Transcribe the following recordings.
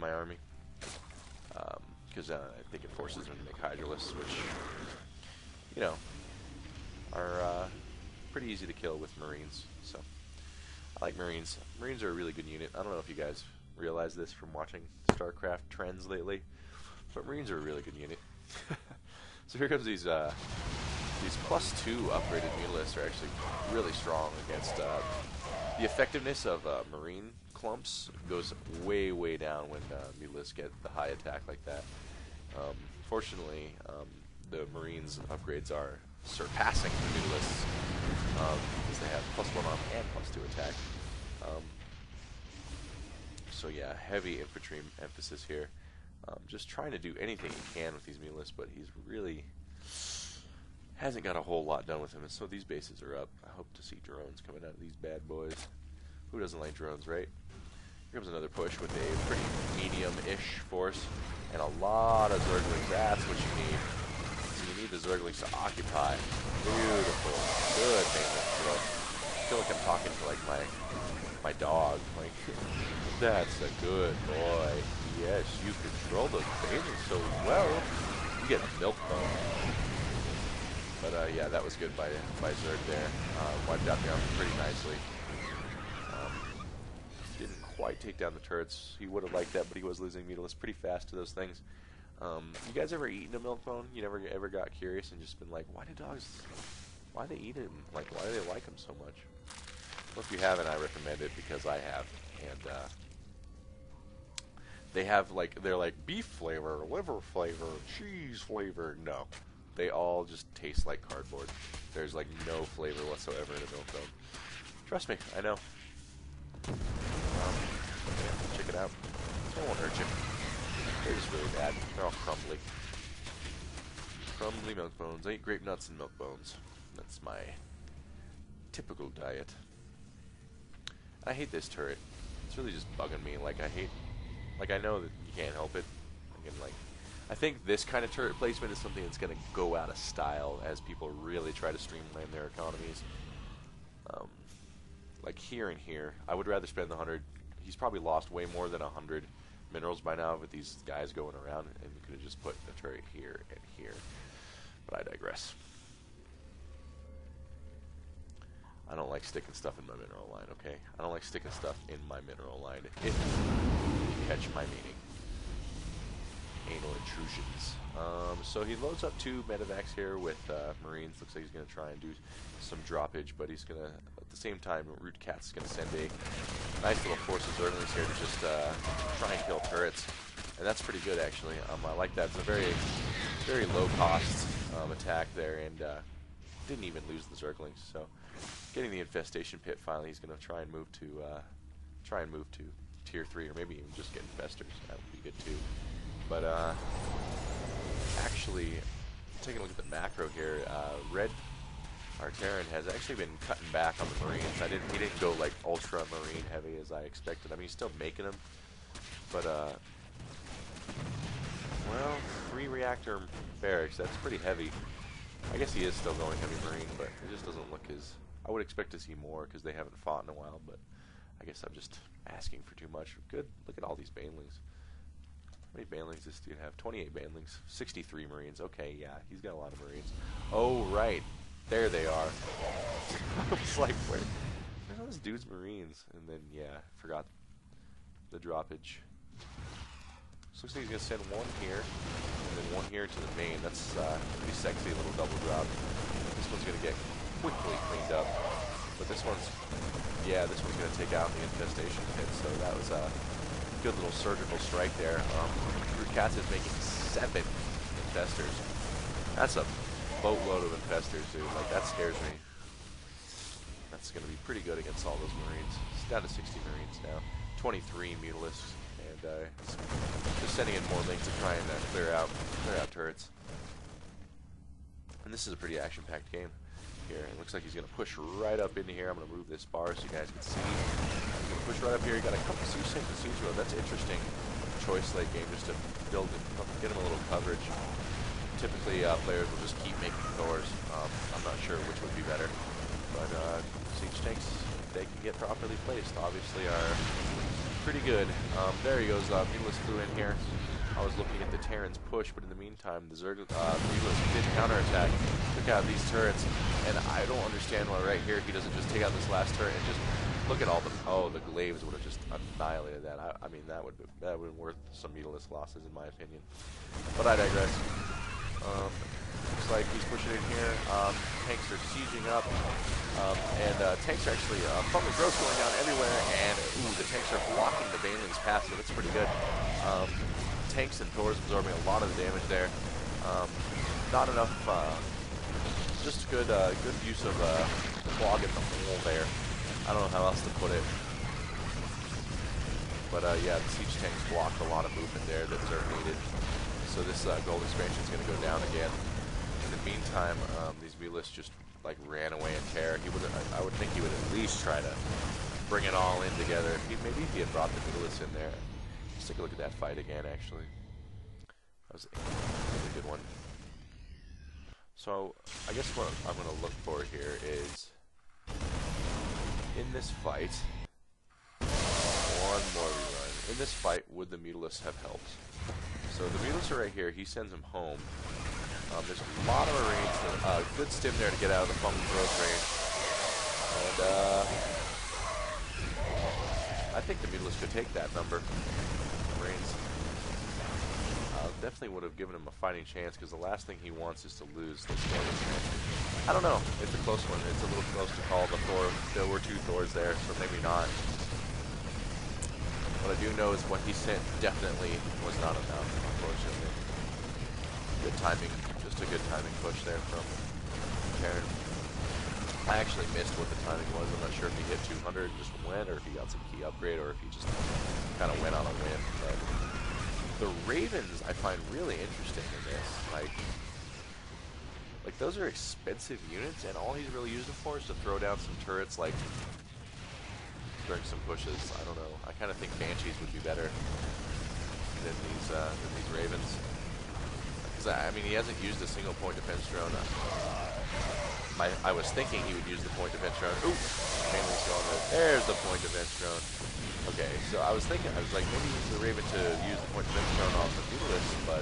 my army. Because I think it forces them to make Hydralisks, which, you know, are pretty easy to kill with Marines. So I like Marines. Marines are a really good unit. I don't know if you guys realize this from watching StarCraft trends lately, but Marines are a really good unit. So here comes these +2 upgraded Mutalisks are actually really strong against the effectiveness of Marine clumps goes way down when Mutalisks get the high attack like that. Fortunately, the Marines upgrades are surpassing the Mutalisks because they have +1 arm and +2 attack. So yeah, heavy infantry emphasis here. Just trying to do anything he can with these Mutalisks, but he's really hasn't got a whole lot done with him. And so these bases are up. I hope to see drones coming out of these bad boys. Who doesn't like drones, right? Here comes another push with a pretty medium-ish force and a lot of Zerglings. That's what you need. So you need the Zerglings to occupy. Beautiful. Good maintenance drill. I feel like I'm talking to like my dog. Like, that's a good boy. Yes, you control those bases so well. You get a milk bone. But yeah, that was good by Zerg there. Wiped out the army pretty nicely. Didn't quite take down the turrets. He would have liked that, but he was losing Mutalisks pretty fast to those things. You guys ever eaten a milk bone? You never ever got curious and just been like, why do dogs, why do they eat him? Like, why do they like him so much? Well, if you haven't, I recommend it because I have. And they have like, they're like beef flavor, liver flavor, cheese flavor. No, they all just taste like cardboard. There's like no flavor whatsoever in a milk bone. Trust me, I know. Yeah, check it out. They won't hurt you. They're just really bad. They're all crumbly. Crumbly milk bones. I eat grape nuts and milk bones. That's my typical diet. I hate this turret. It's really just bugging me. Like, I know that you can't help it. Again, like, I think this kind of turret placement is something that's going to go out of style as people really try to streamline their economies. Like here and here, I would rather spend the 100. He's probably lost way more than 100 minerals by now with these guys going around, and you could have just put a turret here and here. But I digress. I don't like sticking stuff in my mineral line, okay? I don't like sticking stuff in my mineral line, if you catch my meaning. Anal intrusions. So he loads up 2 medevacs here with Marines. Looks like he's going to try and do some droppage, but he's going to, at the same time, RootCatZ is going to send a nice little force of Zerglings here to just try and kill turrets. And that's pretty good, actually. I like that. It's a very low-cost attack there, and didn't even lose the Zerglings. So getting the infestation pit finally, he's going to try and move to tier 3, or maybe even just get infestors. That would be good too. But actually, taking a look at the macro here, our Terran has actually been cutting back on the Marines. He didn't go like ultra Marine heavy as I expected. I mean, he's still making them, but well, 3 reactor barracks. That's pretty heavy. I guess he is still going heavy Marine, but it just doesn't look as. I would expect to see more because they haven't fought in a while. But I guess I'm just asking for too much. Good. Look at all these banelings. How many banelings does this dude have? 28 banelings, 63 Marines. Okay, yeah, he's got a lot of Marines. Oh, right. There they are. I was like, where's all this dude's Marines? And then, yeah, forgot the droppage. So looks like he's going to send 1 here, and then 1 here to the main. That's pretty sexy, little double drop. This one's going to get quickly cleaned up. But this one's, yeah, this one's going to take out the infestation pit. So that was a good little surgical strike there. RootCatZ is making 7 infestors. That's a boatload of infestors, dude. Like, that scares me. That's going to be pretty good against all those Marines. It's down to 60 Marines now. 23 Mutalisks. And just sending in more links to try and clear out turrets. And this is a pretty action-packed game here. It looks like he's going to push right up into here. I'm going to move this bar so you guys can see. He's going to push right up here. He got a couple siege tanks and siege road. That's interesting. Choice late game just to build it, get him a little coverage. Typically, players will just keep making Thors. I'm not sure which would be better, but siege tanks, if they can get properly placed, obviously are pretty good. There he goes. Mutalisk flew in here. I was looking at the Terran's push, but in the meantime, the Zerg Mutalisk did counterattack, took out these turrets, and I don't understand why right here he doesn't just take out this last turret and just look at all the the glaives would have just annihilated that. I mean that would have been worth some Mutalisk losses in my opinion. But I digress. Looks like he's pushing in here. Tanks are sieging up, and tanks are actually from the growth going down everywhere, and the tanks are blocking the Baneling's path, so that's pretty good. Tanks and Thors absorbing a lot of the damage there. Not enough, just good use of clogging the hole there. I don't know how else to put it. But yeah, the siege tanks blocked a lot of movement there that Zerg needed. So this gold expansion is going to go down again. In the meantime, these Mutalisks just like ran away in terror. I would think he would at least try to bring it all in together. Maybe if he had brought the Mutalisks in there. Let's take a look at that fight again, actually. That was a really good one. So, I guess what I'm going to look for here is, in this fight, one more rerun. In this fight, would the Mutalisks have helped? So the Mutalisks are right here. He sends him home. There's a lot of range, good stim there to get out of the fungal growth range. And I think the Mutalisks could take that number. Brains. Definitely would have given him a fighting chance because the last thing he wants is to lose this game. I don't know. It's a close one. It's a little close to call the Thor. There were two Thors there, so maybe not. What I do know is what he sent definitely was not enough, unfortunately. Good timing. Just a good timing push there from Terran. I actually missed what the timing was. I'm not sure if he hit 200 and just went, or if he got some key upgrade, or if he just kind of went on a win. But the Ravens I find really interesting in this. Like those are expensive units, and all he's really used them for is to throw down some turrets, like during some pushes. I don't know. I kind of think Banshees would be better than these Ravens. Because I mean, he hasn't used a single point defense drone. I was thinking he would use the point defense drone. Ooh, Bailey's going there. There's the point defense drone. Okay, so I was like, maybe use the Raven to use the point defense drone off the Mutalisk, but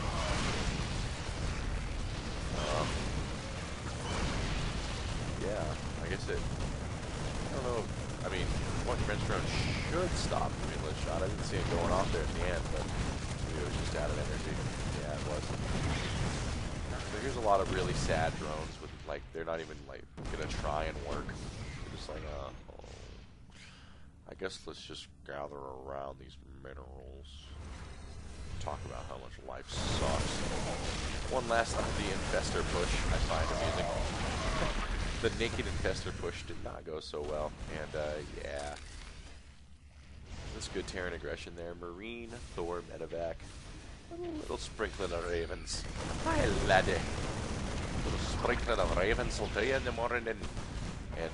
yeah, I guess I don't know. I mean, point defense drone should stop the Mutalisk shot. I didn't see it going off there at the end, but maybe it was just out of energy. Yeah, it was. So here's a lot of really sad drones with like they're not even like gonna try and work. They're just like, I guess let's just gather around these minerals. Talk about how much life sucks. One last on the infestor push I find amusing. The naked infestor push did not go so well, and yeah. That's good Terran aggression there. Marine, Thor, Medevac. A little sprinkling of Ravens. Hi laddie. A little sprinkling of Ravens will do you in the morning. And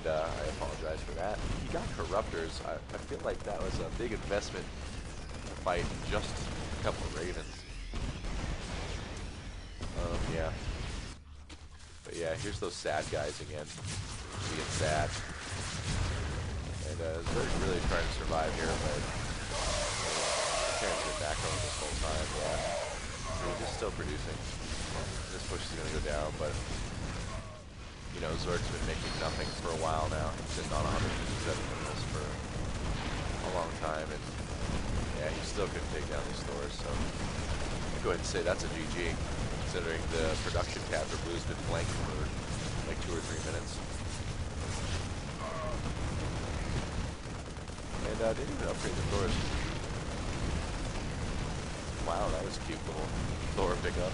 I apologize for that. He got Corruptors. I feel like that was a big investment to fight just a couple of Ravens. Yeah. But yeah, here's those sad guys again. Being sad. And Zerg's really trying to survive here, but Terran's been back on this whole time, yeah. So he's just still producing. This push is going to go down, but you know, Zerg's been making nothing for a while now. He's been on 157 minerals for a long time, and yeah, he still couldn't take down these Thors, so I'll go ahead and say that's a GG, considering the production cap for Blue's been blank for like 2 or 3 minutes. And didn't even upgrade the Thors. Wow, that was a cute little Thor pickup.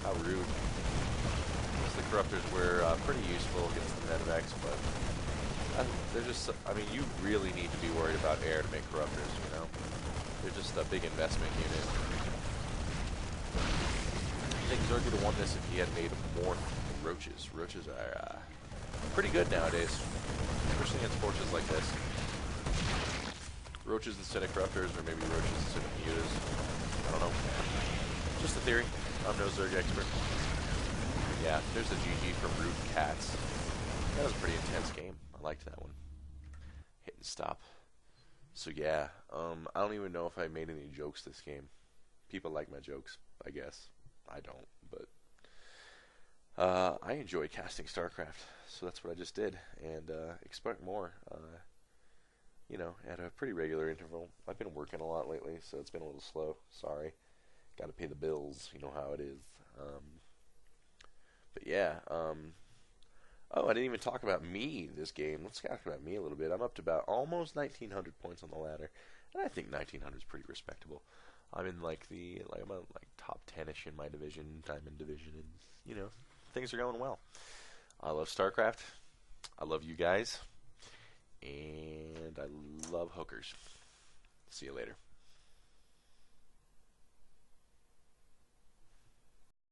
How rude. The Corruptors were pretty useful against the Medevacs, but they're just, I mean, you really need to be worried about air to make Corruptors, you know? They're just a big investment unit. I think Zerg would have won this if he had made more Roaches. Roaches are pretty good nowadays, especially against forces like this. Roaches instead of Corruptors, or maybe Roaches instead of Mutas. I don't know. Just a theory. I'm no Zerg expert. Yeah, there's the GG from RootCatZ. That was a pretty intense game. I liked that one. Hit and stop. So yeah, I don't even know if I made any jokes this game. People like my jokes, I guess. I don't, but I enjoy casting StarCraft, so that's what I just did, and expect more. At a pretty regular interval. I've been working a lot lately, so it's been a little slow. Sorry, got to pay the bills. You know how it is. But yeah. Oh, I didn't even talk about me this game. Let's talk about me a little bit. I'm up to about almost 1,900 points on the ladder, and I think 1,900 is pretty respectable. I'm in I'm a, top 10ish in my division, Diamond division, and things are going well. I love StarCraft. I love you guys, and I love hookers. See you later.